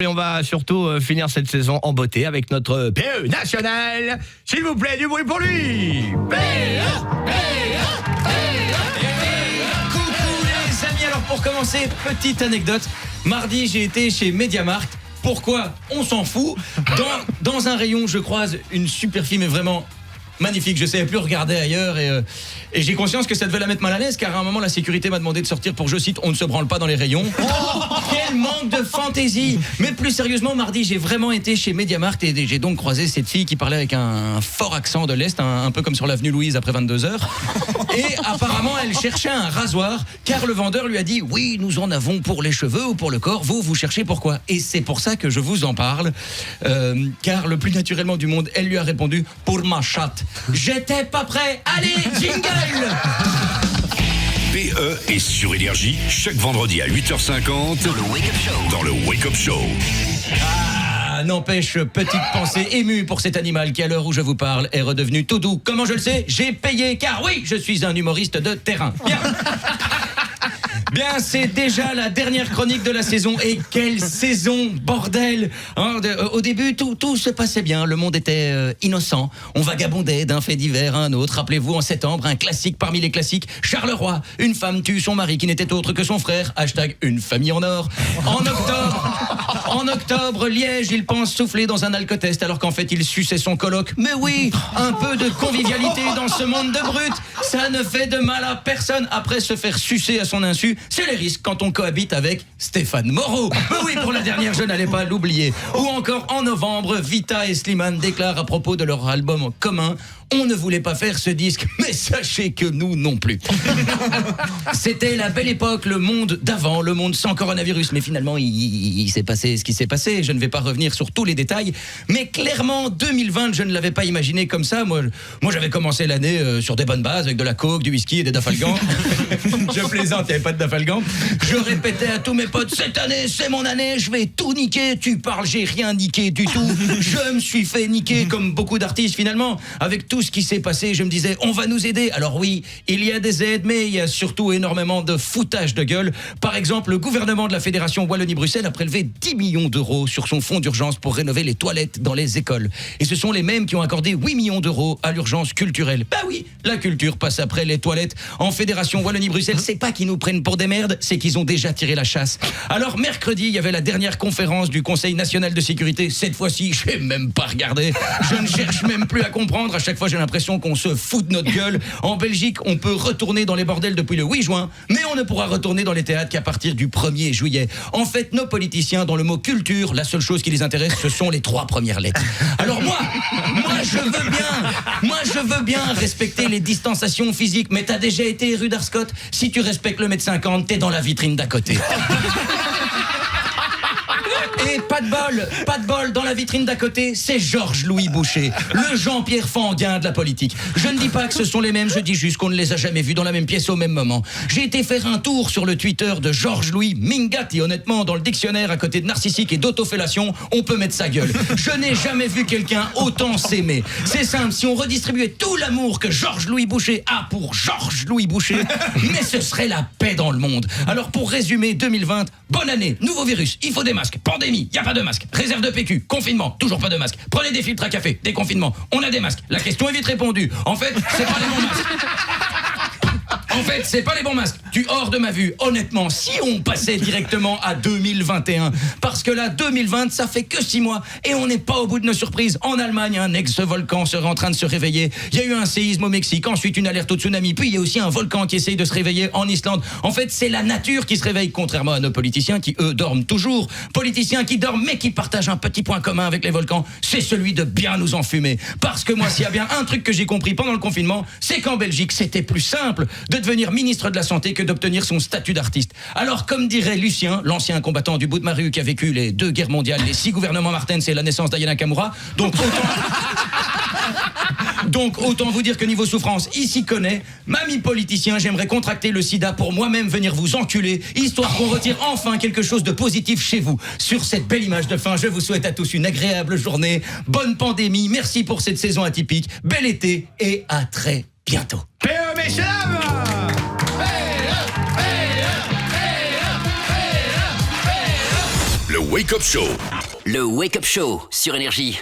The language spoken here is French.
Et on va surtout finir cette saison en beauté avec notre PE national. S'il vous plaît, du bruit pour lui. Coucou les amis, alors pour commencer, petite anecdote. Mardi, j'ai été chez MediaMarkt. Pourquoi? On s'en fout. Dans un rayon, je croise une super fille, mais vraiment magnifique. Je ne savais plus regarder ailleurs et j'ai conscience que ça devait la mettre mal à l'aise, car à un moment, la sécurité m'a demandé de sortir pour, je cite, on ne se branle pas dans les rayons. Oh, quel manque de fantaisie! Mais plus sérieusement, mardi, j'ai vraiment été chez MediaMarkt et j'ai donc croisé cette fille qui parlait avec un fort accent de l'Est, un peu comme sur l'avenue Louise après 22h. Et apparemment, elle cherchait un rasoir, car le vendeur lui a dit « Oui, nous en avons pour les cheveux ou pour le corps, vous cherchez pourquoi ?» Et c'est pour ça que je vous en parle, car le plus naturellement du monde, elle lui a répondu « Pour ma chatte ». J'étais pas prêt. Allez, jingle! PE est sur Énergie chaque vendredi à 8h50 dans le Wake Up Show. Ah, n'empêche, petite pensée émue pour cet animal qui, à l'heure où je vous parle, est redevenu tout doux. Comment je le sais? J'ai payé, car oui, je suis un humoriste de terrain. Bien, c'est déjà la dernière chronique de la saison. Et quelle saison, bordel, hein, au début, tout se passait bien. Le monde était innocent. On vagabondait d'un fait divers à un autre. Rappelez-vous, en septembre, un classique parmi les classiques. Charleroi, une femme tue son mari qui n'était autre que son frère. Hashtag une famille en or. En octobre, Liège, il pense souffler dans un alcotest alors qu'en fait, il suçait son coloc. Mais oui, un peu de convivialité dans ce monde de brutes. Ça ne fait de mal à personne. Après se faire sucer à son insu, c'est les risques quand on cohabite avec Stéphane Moreau. Mais oui, pour la dernière, je n'allais pas l'oublier. Ou encore en novembre, Vita et Slimane déclarent à propos de leur album commun: on ne voulait pas faire ce disque, mais sachez que nous non plus. C'était la belle époque, le monde d'avant, le monde sans coronavirus. Mais finalement, il s'est passé ce qui s'est passé. Je ne vais pas revenir sur tous les détails. Mais clairement, 2020, je ne l'avais pas imaginé comme ça. Moi j'avais commencé l'année sur des bonnes bases, avec de la coke, du whisky et des dafalgans. Je plaisante, il n'y avait pas de dafalgans. Je répétais à tous mes potes: cette année, c'est mon année, je vais tout niquer. Tu parles, j'ai rien niqué du tout. Je me suis fait niquer comme beaucoup d'artistes finalement. Avec tout ce qui s'est passé, je me disais, on va nous aider. Alors oui, il y a des aides, mais il y a surtout énormément de foutage de gueule. Par exemple, le gouvernement de la Fédération Wallonie-Bruxelles a prélevé 10 millions d'euros sur son fonds d'urgence pour rénover les toilettes dans les écoles. Et ce sont les mêmes qui ont accordé 8 millions d'euros à l'urgence culturelle. Bah oui, la culture passe après les toilettes. En Fédération Wallonie-Bruxelles, c'est pas qu'ils nous prennent pour des merdes, c'est qu'ils ont déjà tiré la chasse. Alors mercredi, il y avait la dernière conférence du Conseil national de sécurité. Cette fois-ci, je n'ai même pas regardé. Je ne cherche même plus à comprendre. À chaque fois, j'ai l'impression qu'on se fout de notre gueule. En Belgique, on peut retourner dans les bordels depuis le 8 juin, mais on ne pourra retourner dans les théâtres qu'à partir du 1er juillet. En fait, nos politiciens, dans le mot culture, la seule chose qui les intéresse, ce sont les 3 premières lettres. Alors moi, je veux bien respecter les distanciations physiques, mais t'as déjà été rue d'Arscott? Si tu respectes le 1m50, t'es dans la vitrine d'à côté. Et pas de bol, dans la vitrine d'à côté, c'est Georges-Louis Boucher, le Jean-Pierre Fanguin de la politique. Je ne dis pas que ce sont les mêmes, je dis juste qu'on ne les a jamais vus dans la même pièce au même moment. J'ai été faire un tour sur le Twitter de Georges-Louis Mingati. Honnêtement, dans le dictionnaire, à côté de narcissique et d'autofellation, on peut mettre sa gueule. Je n'ai jamais vu quelqu'un autant s'aimer. C'est simple, si on redistribuait tout l'amour que Georges-Louis Boucher a pour Georges-Louis Boucher, mais ce serait la paix dans le monde. Alors pour résumer 2020, bonne année, nouveau virus, il faut des masques, pandémie, y a pas de masque, réserve de PQ, confinement, toujours pas de masque, prenez des filtres à café, déconfinement, on a des masques, la question est vite répondue. En fait, c'est pas les bons masques. En fait, c'est pas les bons masques. Tu hors de ma vue. Honnêtement, si on passait directement à 2021, parce que là, 2020, ça fait que 6 mois et on n'est pas au bout de nos surprises. En Allemagne, un ex-volcan serait en train de se réveiller. Il y a eu un séisme au Mexique, ensuite une alerte au tsunami, puis il y a aussi un volcan qui essaye de se réveiller en Islande. En fait, c'est la nature qui se réveille, contrairement à nos politiciens qui, eux, dorment toujours. Politiciens qui dorment, mais qui partagent un petit point commun avec les volcans, c'est celui de bien nous enfumer. Parce que moi, s'il y a bien un truc que j'ai compris pendant le confinement, c'est qu'en Belgique, c'était plus simple de devenir ministre de la Santé que d'obtenir son statut d'artiste. Alors, comme dirait Lucien, l'ancien combattant du bout de ma rue qui a vécu les 2 guerres mondiales, les 6 gouvernements Martens et la naissance d'Ayana Kamura, donc autant vous dire que niveau souffrance, il s'y connaît. Mamie politicien, j'aimerais contracter le sida pour moi-même venir vous enculer, histoire qu'on retire enfin quelque chose de positif chez vous. Sur cette belle image de fin, je vous souhaite à tous une agréable journée, bonne pandémie, merci pour cette saison atypique, bel été et à très bientôt. PE, messieurs, dames. Le Wake Up Show. Le Wake Up Show sur Énergie.